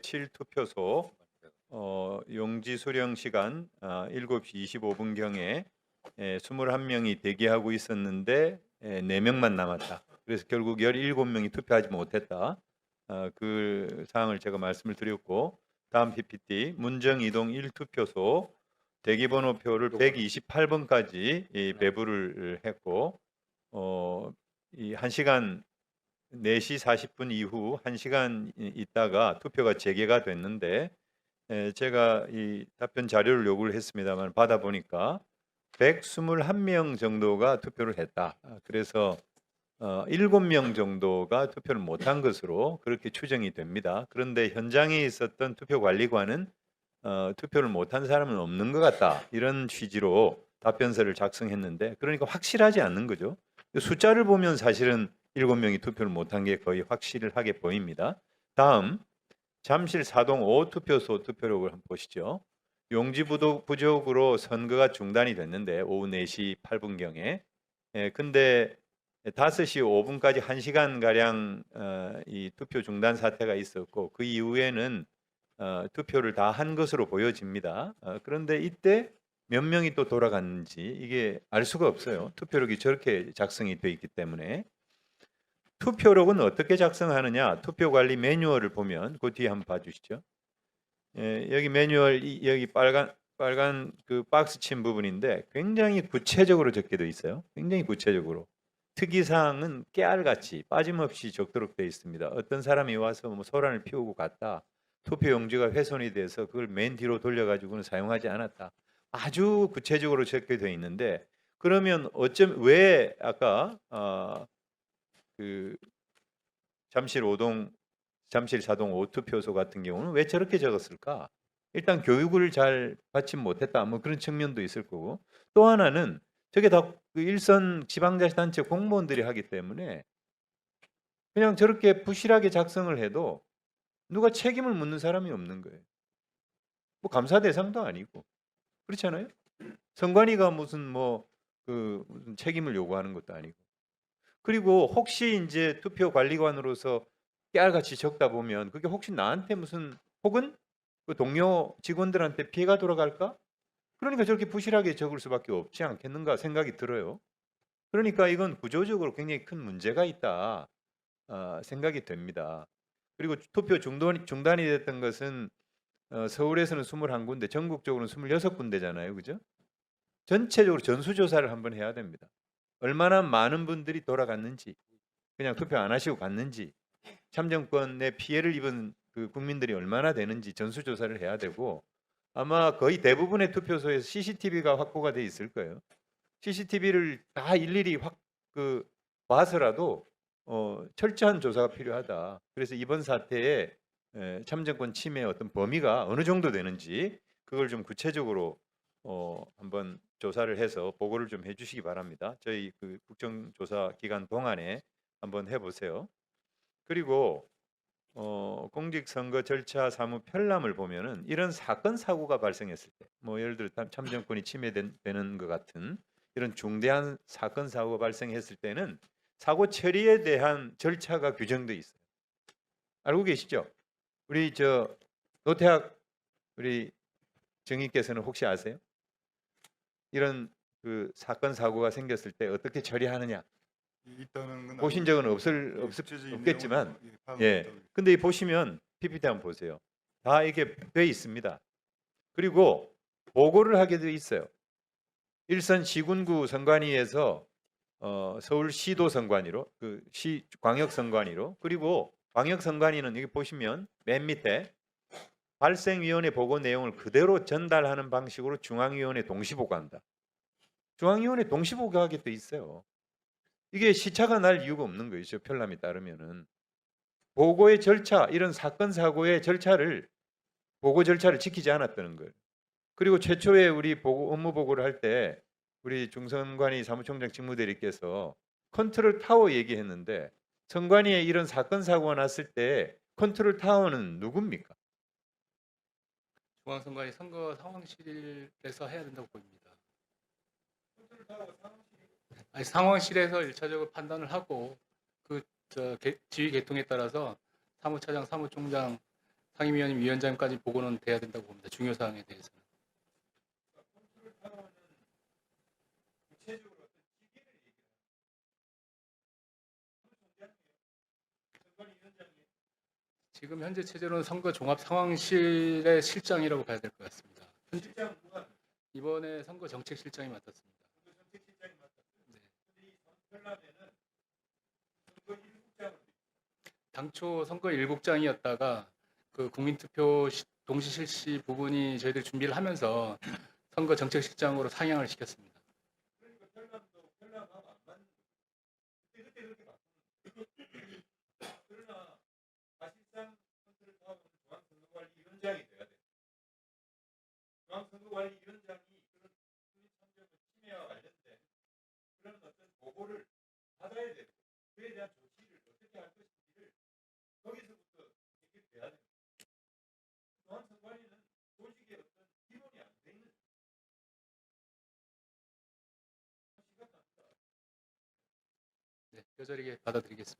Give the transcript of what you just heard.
제7투표소 용지 수령 시간 7시 25분경에 21명이 대기하고 있었는데 4명만 남았다. 그래서 결국 17명이 투표하지 못했다. 그 사항을 제가 말씀을 드렸고, 다음 PPT 문정이동 1투표소 대기번호표를 128번까지 배부를 했고, 이 1시간 4시 40분 이후 1시간 있다가 투표가 재개가 됐는데, 제가 이 답변 자료를 요구를 했습니다만 받아보니까 121명 정도가 투표를 했다. 그래서 7명 정도가 투표를 못한 것으로 그렇게 추정이 됩니다. 그런데 현장에 있었던 투표관리관은 투표를 못한 사람은 없는 것 같다, 이런 취지로 답변서를 작성했는데, 그러니까 확실하지 않는 거죠. 숫자를 보면 사실은 7명이 투표를 못한 게 거의 확실하게 보입니다. 다음 잠실 사동 5투표소 투표록을 한번 보시죠. 용지 부족으로 선거가 중단이 됐는데 오후 4시 8분경에 근데 5시 5분까지 1시간가량 이 투표 중단 사태가 있었고, 그 이후에는 투표를 다 한 것으로 보여집니다. 그런데 이때 몇 명이 또 돌아갔는지 이게 알 수가 없어요. 투표록이 저렇게 작성이 되어 있기 때문에. 투표록은 어떻게 작성하느냐? 투표관리 매뉴얼을 보면 그 뒤에 한번 봐주시죠. 여기 매뉴얼 여기 빨간 그 박스 친 부분인데 굉장히 구체적으로 적게 되어 있어요. 굉장히 구체적으로. 특이사항은 깨알같이 빠짐없이 적도록 되어 있습니다. 어떤 사람이 와서 뭐 소란을 피우고 갔다, 투표용지가 훼손이 돼서 그걸 맨 뒤로 돌려가지고는 사용하지 않았다, 아주 구체적으로 적게 되어 있는데, 그러면 왜 아까 그 잠실 사동 5투표소 같은 경우는 왜 저렇게 적었을까? 일단 교육을 잘 받지 못했다, 뭐 그런 측면도 있을 거고, 또 하나는 저게 다 그 일선 지방자치단체 공무원들이 하기 때문에 그냥 저렇게 부실하게 작성을 해도 누가 책임을 묻는 사람이 없는 거예요. 뭐 감사 대상도 아니고, 그렇잖아요. 선관위가 무슨 무슨 책임을 요구하는 것도 아니고. 그리고 혹시 이제 투표관리관으로서 깨알같이 적다 보면 그게 혹시 나한테 무슨, 혹은 그 동료 직원들한테 피해가 돌아갈까? 그러니까 저렇게 부실하게 적을 수밖에 없지 않겠는가 생각이 들어요. 그러니까 이건 구조적으로 굉장히 큰 문제가 있다 생각이 됩니다. 그리고 투표 중단이 됐던 것은 서울에서는 21군데, 전국적으로는 26군데잖아요. 그죠? 전체적으로 전수조사를 한번 해야 됩니다. 얼마나 많은 분들이 돌아갔는지, 그냥 투표 안 하시고 갔는지, 참정권에 피해를 입은 그 국민들이 얼마나 되는지 전수조사를 해야 되고, 아마 거의 대부분의 투표소에서 CCTV가 확보가 돼 있을 거예요. CCTV를 다 일일이 봐서라도 철저한 조사가 필요하다. 그래서 이번 사태에 참정권 침해 어떤 범위가 어느 정도 되는지 그걸 좀 구체적으로 한번 조사를 해서 보고를 좀 해주시기 바랍니다. 저희 그 국정조사 기간 동안에 한번 해보세요. 그리고 공직선거 절차 사무 편람을 보면은 이런 사건 사고가 발생했을 때, 뭐 예를 들어 참정권이 침해되는 것 같은 이런 중대한 사건 사고가 발생했을 때는 사고 처리에 대한 절차가 규정돼 있어요. 알고 계시죠? 우리 노태학 우리 정의께서는 혹시 아세요? 이런 그 사건 사고가 생겼을 때 어떻게 처리하느냐 보신 적은 없겠지만, 근데 보시면 PPT 한번 보세요. 다 이게 돼 있습니다. 그리고 보고를 하게 돼 있어요. 일선 시군구 선관위에서 서울시도 선관위로, 그 시 광역 선관위로, 그리고 광역 선관위는 여기 보시면 맨 밑에 발생위원회 보고 내용을 그대로 전달하는 방식으로 중앙위원회 동시보고한다. 중앙위원회 동시보고하게 돼 있어요. 이게 시차가 날 이유가 없는 거예요. 편람에 따르면은 보고의 절차, 이런 사건 사고의 보고 절차를 지키지 않았다는 거예요. 그리고 최초에 우리 업무 보고를 할 때 우리 중선관위 사무총장 직무대리께서 컨트롤 타워 얘기했는데, 선관위에 이런 사건 사고가 났을 때 컨트롤 타워는 누굽니까? 중앙선관위 선거 상황실에서 해야 된다고 보입니다. 아니, 상황실에서 1차적으로 판단을 하고 지휘 계통에 따라서 사무차장, 사무총장 상임위원님, 위원장까지 보고는 돼야 된다고 봅니다. 중요 사항에 대해서는. 지금 현재 체제로는 선거 종합 상황실의 실장이라고 봐야 될 것 같습니다. 이번에 선거 정책 실장이 맡았습니다. 네. 당초 선거 일국장이었다가 그 국민투표 동시 실시 부분이 저희들 준비를 하면서 선거 정책 실장으로 상향을 시켰습니다. 중앙선거관리위원장이 돼야 돼. 중앙선거관리위원장이 그런 국민참여권 침해와 관련된 그런 어떤 보고를 받아야 되고 그에 대한 조치를 어떻게 할 것인지를 거기서부터 해결돼야 됩니다. 중앙선거관리는 조직의 어떤 기본이 안 돼 있는 네, 뼈저리게 받아들이겠습니다.